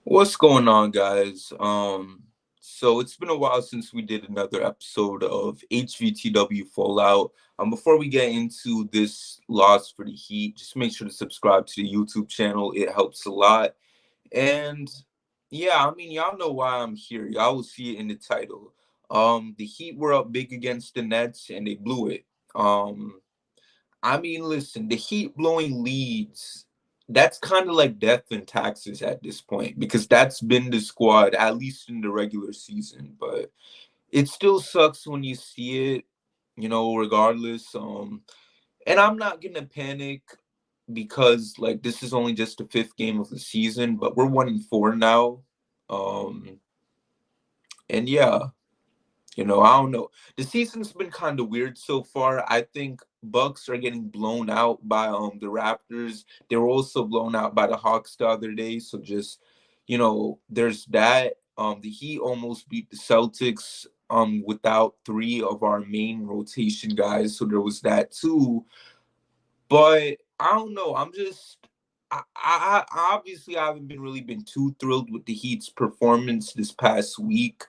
What's going on, guys? So it's been a while since we did another episode of HVTW Fallout. Before we get into this loss for the Heat, just make sure to subscribe to the YouTube channel. It helps a lot. And yeah, y'all know why I'm here. Y'all will see it in the title. The Heat were up big against the Nets and they blew it. Um, listen, the Heat blowing leads, that's kind of like death and taxes at this point because that's been the squad, at least in the regular season. But it still sucks when you see it, regardless. And I'm not gonna panic because like this is only just the fifth game of the season, but we're 1-4 now. Um, and yeah, I don't know. The season's been kind of weird so far. I think Bucks are getting blown out by the Raptors. They were also blown out by the Hawks the other day. So just, there's that. The Heat almost beat the Celtics without three of our main rotation guys. So there was that too. But I don't know. I obviously I haven't been really been too thrilled with the Heat's performance this past week.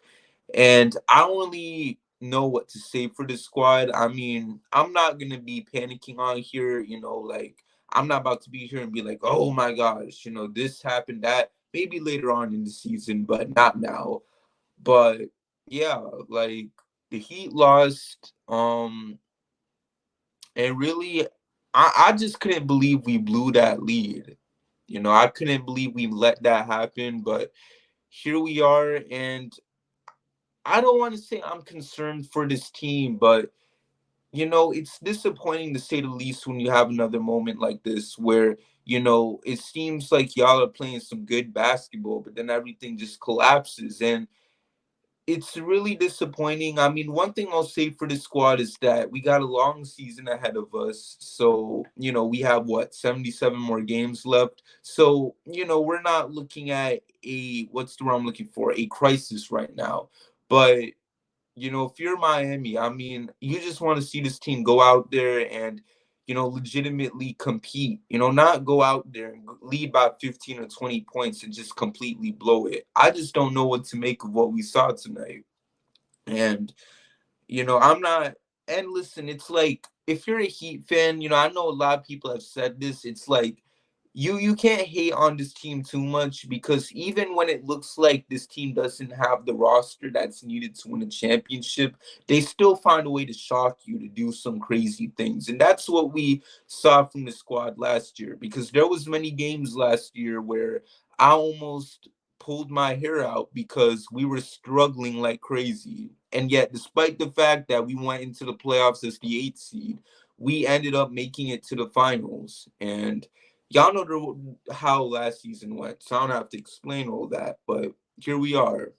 And I don't really know what to say for the squad. I'm not gonna be panicking on here, like I'm not about to be here and be like, oh my gosh, this happened, that maybe later on in the season, but not now. But yeah, like the Heat lost. And really I just couldn't believe we blew that lead. I couldn't believe we let that happen, but here we are. And I don't want to say I'm concerned for this team, but it's disappointing to say the least when you have another moment like this where, it seems like y'all are playing some good basketball, but then everything just collapses. And it's really disappointing. One thing I'll say for the squad is that we got a long season ahead of us. So, we have what, 77 more games left. So, we're not looking at what's the word I'm looking for? A crisis right now. But if you're Miami, you just want to see this team go out there and, legitimately compete, not go out there and lead by 15 or 20 points and just completely blow it. I just don't know what to make of what we saw tonight. And, I'm not, and listen, it's like, if you're a Heat fan, I know a lot of people have said this. It's like, you can't hate on this team too much because even when it looks like this team doesn't have the roster that's needed to win a championship, they still find a way to shock you, to do some crazy things. And that's what we saw from the squad last year, because there was many games last year where I almost pulled my hair out because we were struggling like crazy. And yet, despite the fact that we went into the playoffs as the 8th seed, we ended up making it to the finals. And y'all know how last season went, so I don't have to explain all that. But here we are.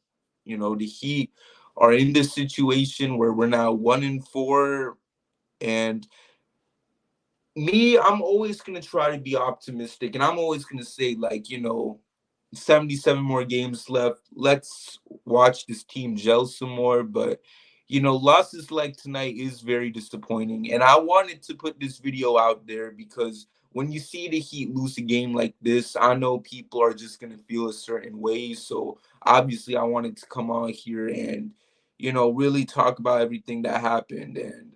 The Heat are in this situation where we're now 1-4, and me, I'm always gonna try to be optimistic, and I'm always gonna say like, 77 more games left. Let's watch this team gel some more. But losses like tonight is very disappointing. And I wanted to put this video out there because when you see the Heat lose a game like this, I know people are just gonna feel a certain way. So obviously I wanted to come on here and, really talk about everything that happened. And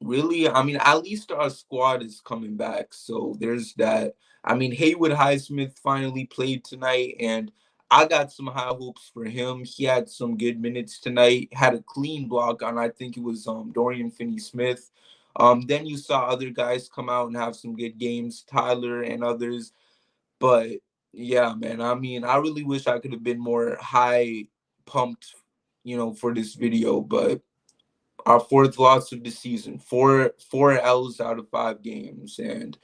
really, at least our squad is coming back. So there's that. Haywood Highsmith finally played tonight, and I got some high hopes for him. He had some good minutes tonight, had a clean block on, I think it was Dorian Finney-Smith. Then you saw other guys come out and have some good games, Tyler and others. But yeah, man, I really wish I could have been more high pumped, for this video. But our fourth loss of the season, four L's out of 5 games, and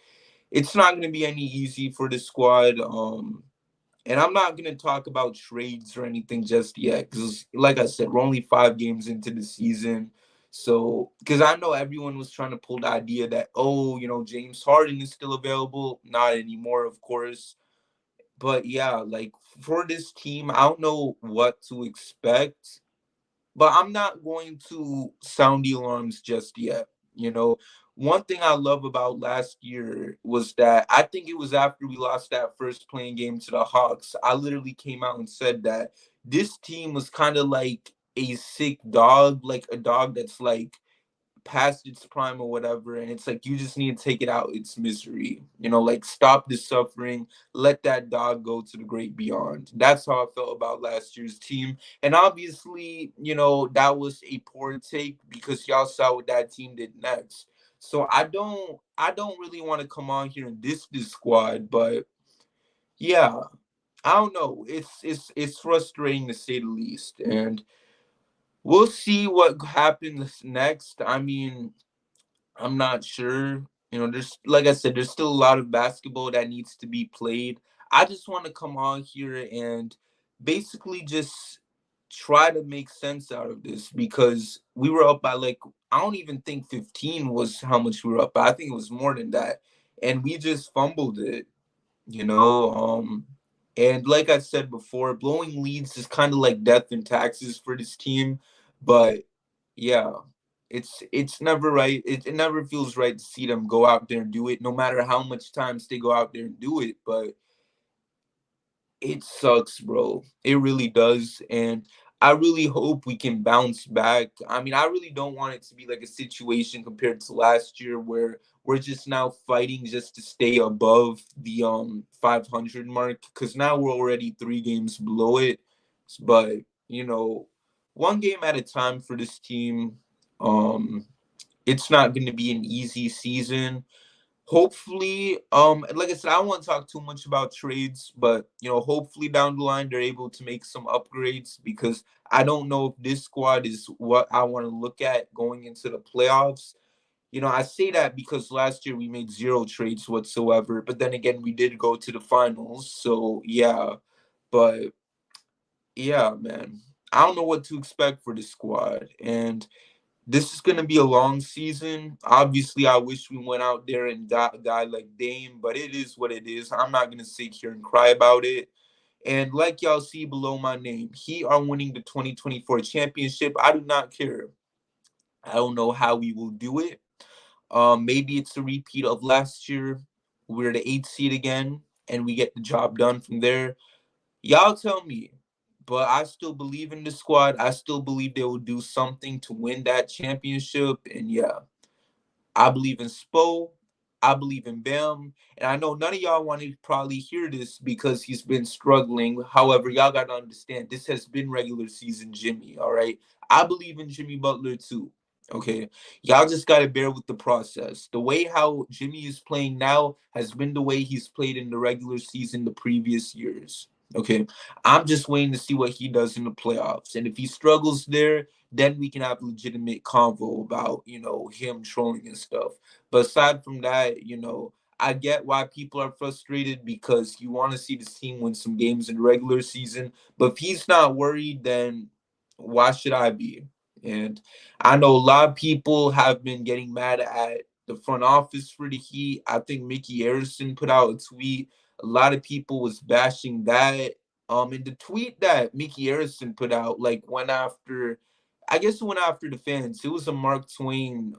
it's not going to be any easy for the squad. And I'm not going to talk about trades or anything just yet because, like I said, we're only 5 games into the season. So, because I know everyone was trying to pull the idea that, oh, James Harden is still available. Not anymore, of course. But yeah, like for this team, I don't know what to expect, but I'm not going to sound the alarms just yet. You know, one thing I love about last year was that I think it was after we lost that first playing game to the Hawks. I literally came out and said that this team was kind of like a sick dog, like a dog that's like past its prime or whatever, and it's like you just need to take it out its misery, like stop the suffering, let that dog go to the great beyond. That's how I felt about last year's team. And obviously, that was a poor take because y'all saw what that team did next. So I don't really want to come on here and diss this squad, but yeah, I don't know, it's frustrating to say the least, and we'll see what happens next. I mean, I'm not sure. There's, like I said, there's still a lot of basketball that needs to be played. I just want to come on here and basically just try to make sense out of this because we were up by like, I don't even think 15 was how much we were up by. I think it was more than that. And we just fumbled it, you know. And like I said before, blowing leads is kind of like death and taxes for this team. But yeah, it's never right. It never feels right to see them go out there and do it, no matter how much times they go out there and do it. But it sucks, bro. It really does. And I really hope we can bounce back. I mean, I really don't want it to be like a situation compared to last year where we're just now fighting just to stay above the 500 mark, cuz now we're already 3 games below it. But, you know, one game at a time for this team. It's not going to be an easy season. Hopefully, like I said, I don't want to talk too much about trades, but hopefully down the line they're able to make some upgrades because I don't know if this squad is what I want to look at going into the playoffs. I say that because last year we made zero trades whatsoever, but then again we did go to the finals. So yeah, but yeah, man, I don't know what to expect for this squad, and this is going to be a long season. Obviously, I wish we went out there and got a guy like Dame, but it is what it is. I'm not going to sit here and cry about it. And like y'all see below my name, he are winning the 2024 championship. I do not care. I don't know how we will do it. Maybe it's a repeat of last year. We're the 8th seed again, and we get the job done from there. Y'all tell me, but I still believe in the squad. I still believe they will do something to win that championship. And yeah, I believe in Spo. I believe in Bam. And I know none of y'all want to probably hear this because he's been struggling. However, y'all got to understand this has been regular season Jimmy, all right? I believe in Jimmy Butler too. Okay. Y'all just got to bear with the process. The way how Jimmy is playing now has been the way he's played in the regular season the previous years. Okay. I'm just waiting to see what he does in the playoffs. And if he struggles there, then we can have legitimate convo about, him trolling and stuff. But aside from that, I get why people are frustrated because you want to see this team win some games in the regular season. But if he's not worried, then why should I be? And I know a lot of people have been getting mad at the front office for the Heat. I think Mickey Harrison put out a tweet. A lot of people was bashing that. And the tweet that Mickey Harrison put out, like went after, I guess it went after the fans. It was a Mark Twain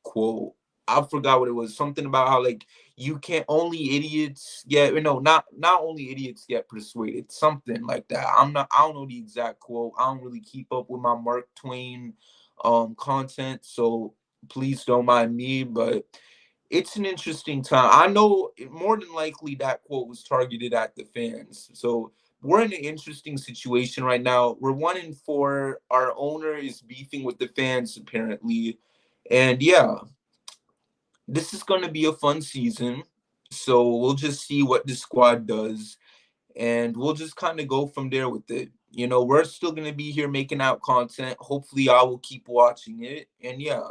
quote. I forgot what it was. Something about how like you can't only idiots get not only idiots get persuaded. Something like that. I don't know the exact quote. I don't really keep up with my Mark Twain content, so please don't mind me, but it's an interesting time. I know more than likely that quote was targeted at the fans. So we're in an interesting situation right now. We're 1-4. Our owner is beefing with the fans apparently, and yeah, this is going to be a fun season. So we'll just see what the squad does, and we'll just kind of go from there with it. We're still going to be here making out content. Hopefully, I will keep watching it, and yeah,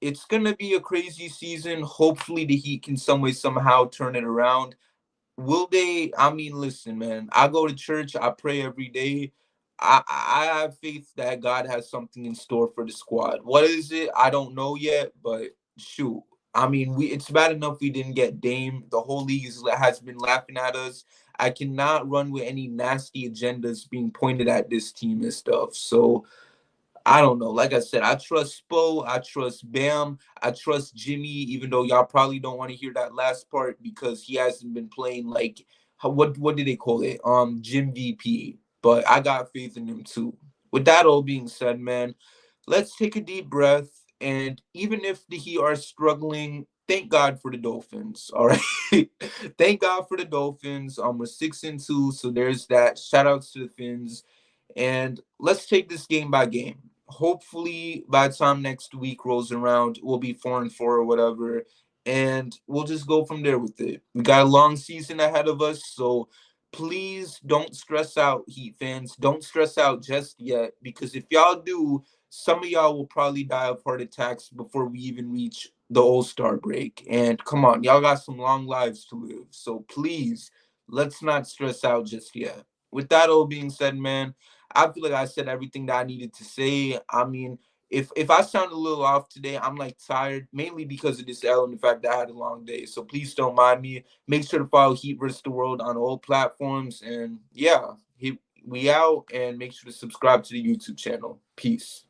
it's gonna be a crazy season. Hopefully, the Heat can some way somehow turn it around. Will they? I mean, listen, man. I go to church. I pray every day. I have faith that God has something in store for the squad. What is it? I don't know yet, but shoot. I mean, it's bad enough we didn't get Dame. The whole league has been laughing at us. I cannot run with any nasty agendas being pointed at this team and stuff. So I don't know. Like I said, I trust Spo. I trust Bam. I trust Jimmy, even though y'all probably don't want to hear that last part because he hasn't been playing like what did they call it? Jim VP. But I got faith in him too. With that all being said, man, let's take a deep breath. And even if the Heat are struggling, thank God for the Dolphins. All right. Thank God for the Dolphins. We're 6-2. So there's that. Shout outs to the Fins. And let's take this game by game. Hopefully, by the time next week rolls around, we'll be 4-4 or whatever, and we'll just go from there with it. We got a long season ahead of us, so please don't stress out, Heat fans. Don't stress out just yet, because if y'all do, some of y'all will probably die of heart attacks before we even reach the All-Star break. And come on, y'all got some long lives to live, so please let's not stress out just yet. With that all being said, man, I feel like I said everything that I needed to say. I mean, if I sound a little off today, I'm like tired, mainly because of this L and the fact that I had a long day. So please don't mind me. Make sure to follow Heat vs. the World on all platforms. And yeah, we out, and make sure to subscribe to the YouTube channel. Peace.